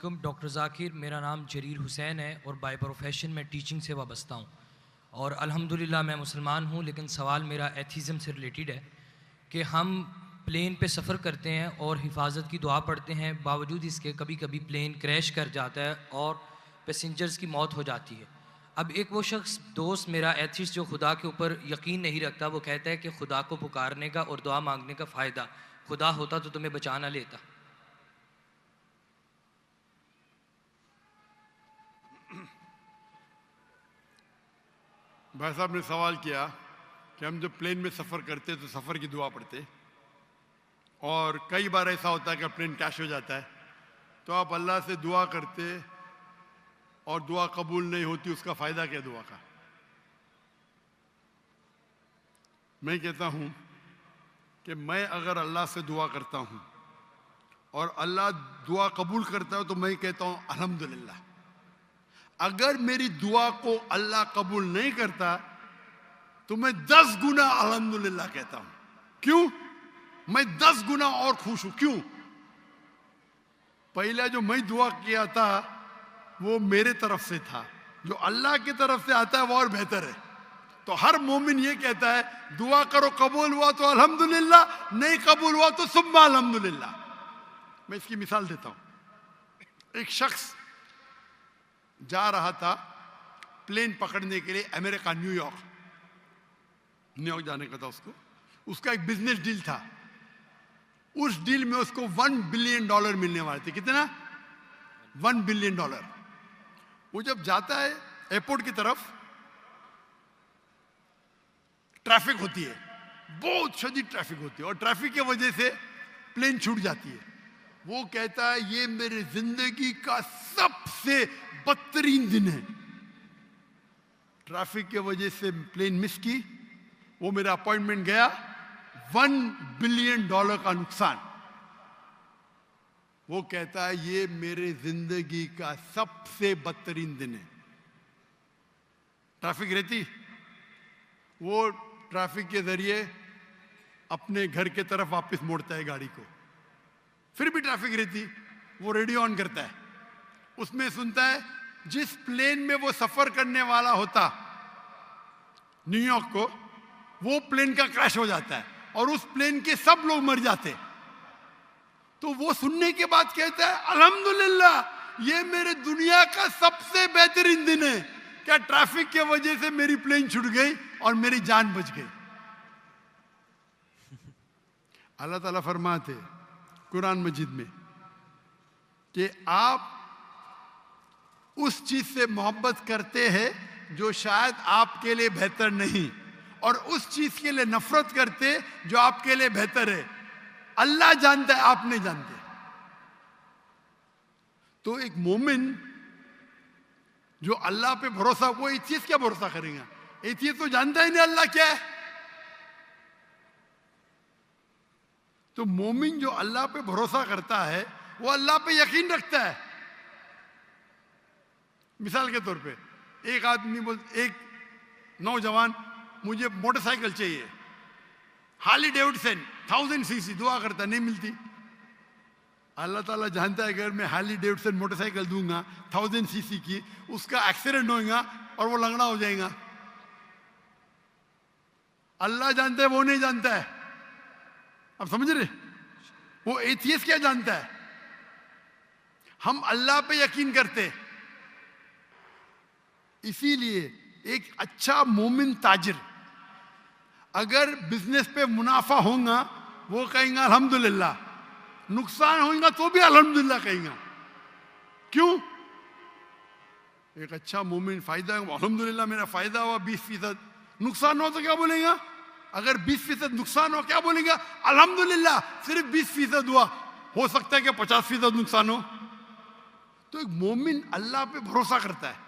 Doctor Zakir, मेरा नाम Jarir Hussain है और बाय प्रोफेशन मैं टीचिंग से वाबस्ता हूँ और अल्हम्दुलिल्लाह मैं मुसलमान हूँ। लेकिन सवाल मेरा एथीज़म से रिलेटेड है कि हम प्लेन पे सफ़र करते हैं और हिफाजत की दुआ पढ़ते हैं, बावजूद इसके कभी कभी प्लेन क्रैश कर जाता है और पैसेंजर्स की मौत हो जाती है। अब एक वो शख्स दोस्त मेरा एथिस्ट जो खुदा के ऊपर यकीन नहीं रखता, वो कहता है कि खुदा को पुकारने का और दुआ मांगने का फ़ायदा, खुदा होता तो तुम्हें बचा ना लेता। भाई साहब ने सवाल किया कि हम जब प्लेन में सफ़र करते तो सफ़र की दुआ पढ़ते, और कई बार ऐसा होता है कि प्लेन क्रैश हो जाता है तो आप अल्लाह से दुआ करते और दुआ कबूल नहीं होती, उसका फ़ायदा क्या दुआ का? मैं कहता हूँ कि मैं अगर अल्लाह से दुआ करता हूँ और अल्लाह दुआ कबूल करता है तो मैं कहता हूँ अल्हम्दुलिल्लाह। अगर मेरी दुआ को अल्लाह कबूल नहीं करता तो मैं 10 गुना अल्हम्दुलिल्लाह कहता हूं। क्यों? मैं 10 गुना और खुश हूं। क्यों? पहला जो मैं दुआ किया था वो मेरे तरफ से था, जो अल्लाह की तरफ से आता है वो और बेहतर है। तो हर मोमिन ये कहता है दुआ करो, कबूल हुआ तो अल्हम्दुलिल्लाह, नहीं कबूल हुआ तो सुम्मा अल्हम्दुलिल्लाह। मैं इसकी मिसाल देता हूं। एक शख्स जा रहा था प्लेन पकड़ने के लिए अमेरिका, न्यूयॉर्क जाने का था उसको। उसका एक बिजनेस डील था, उस डील में उसको $1 बिलियन मिलने वाले थे। कितना? $1 बिलियन। वो जब जाता है एयरपोर्ट की तरफ, ट्रैफिक होती है, बहुत शदीद ट्रैफिक होती है, और ट्रैफिक की वजह से प्लेन छूट जाती है। वो कहता है ये मेरे जिंदगी का सबसे बदतरीन दिन है। ट्रैफिक की वजह से प्लेन मिस की, वो मेरा अपॉइंटमेंट गया, $1 बिलियन का नुकसान। वो कहता है ये मेरे जिंदगी का सबसे बदतरीन दिन है। ट्रैफिक रहती, वो ट्रैफिक के जरिए अपने घर के तरफ वापस मोड़ता है गाड़ी को। फिर भी ट्रैफिक रहती, वो रेडियो ऑन करता है, उसमें सुनता है जिस प्लेन में वो सफर करने वाला होता न्यूयॉर्क को, वो प्लेन का क्रैश हो जाता है और उस प्लेन के सब लोग मर जाते। तो वो सुनने के बाद कहता है अल्हम्दुलिल्लाह, ये मेरे दुनिया का सबसे बेहतरीन दिन है। क्या ट्रैफिक की वजह से मेरी प्लेन छूट गई और मेरी जान बच गई। अल्लाह ताला फरमाते कुरान मजीद में कि आप उस चीज से मोहब्बत करते हैं जो शायद आपके लिए बेहतर नहीं, और उस चीज के लिए नफरत करते जो आपके लिए बेहतर है। अल्लाह जानता है, आप नहीं जानते। तो एक मोमिन जो अल्लाह पे भरोसा, वो एथियस्ट क्या भरोसा करेगा? एथियस्ट तो जानता ही नहीं अल्लाह क्या है। तो मोमिन जो अल्लाह पे भरोसा करता है वो अल्लाह पे यकीन रखता है। मिसाल के तौर पे एक आदमी एक नौजवान, मुझे मोटरसाइकिल चाहिए, हार्ली डेविडसन 1000 सीसी, दुआ करता नहीं मिलती। अल्लाह ताला जानता है अगर मैं हार्ली डेविडसन मोटरसाइकिल दूंगा 1000 सीसी की, उसका एक्सीडेंट होगा और वो लंगड़ा हो जाएगा। अल्लाह जानता है, वो नहीं जानता है। अब समझ रहे? वो एथियस्ट क्या जानता है? हम अल्लाह पे यकीन करते। इसीलिए एक अच्छा मोमिन ताजिर अगर बिजनेस पे मुनाफा होगा वो कहेगा अल्हम्दुलिल्लाह, नुकसान होगा तो भी अल्हम्दुलिल्लाह कहेगा। क्यों? एक अच्छा मोमिन फायदा, अल्हम्दुलिल्लाह मेरा फायदा हुआ 20%, नुकसान हो तो क्या बोलेगा? अगर 20% नुकसान हो क्या बोलेगा? अल्हम्दुलिल्लाह सिर्फ 20% हुआ, हो सकता है कि 50% नुकसान हो। तो एक मोमिन अल्लाह पे भरोसा करता है।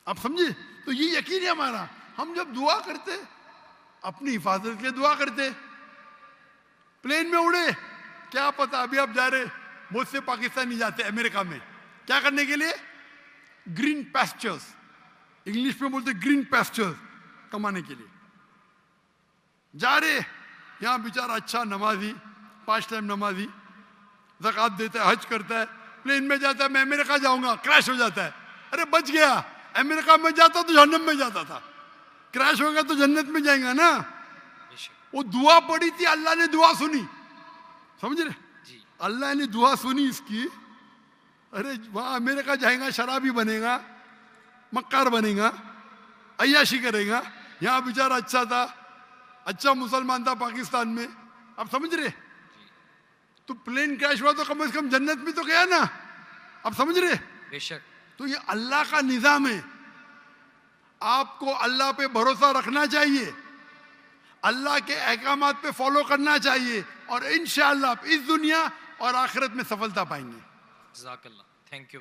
आप समझे? तो ये यकीन है हमारा। हम जब दुआ करते, अपनी हिफाजत के लिए दुआ करते, प्लेन में उड़े, क्या पता अभी आप जा रहे, मुझसे पाकिस्तानी जाते अमेरिका में, क्या करने के लिए? ग्रीन पैस्चर्स, इंग्लिश में बोलते ग्रीन पैस्चर्स कमाने के लिए जा रहे। यहां बेचारा अच्छा नमाजी, 5 टाइम नमाजी, ज़कात देता है, हज करता है, प्लेन में जाता है, मैं अमेरिका जाऊंगा, क्रैश हो जाता है, अरे बच गया, अमेरिका में जाता तो जहन्नम में जाता था, क्रैश हो गया तो जन्नत में जाएगा ना। वो दुआ पड़ी थी, अल्लाह ने दुआ सुनी, समझ रहे, अल्लाह ने दुआ सुनी इसकी। अरे वहां अमेरिका जाएगा, शराबी बनेगा, मक्कार बनेगा, अय्याशी करेगा, यहाँ बेचारा अच्छा था, अच्छा मुसलमान था पाकिस्तान में, आप समझ रहे। तो प्लेन क्रैश हुआ तो कम से कम जन्नत में तो गया ना, आप समझ रहे। बेशक। तो ये अल्लाह का निज़ाम है, आपको अल्लाह पे भरोसा रखना चाहिए, अल्लाह के अहकामात पे फॉलो करना चाहिए, और इंशाअल्लाह आप इस दुनिया और आखिरत में सफलता पाएंगे। जज़ाकल्लाह, थैंक यू।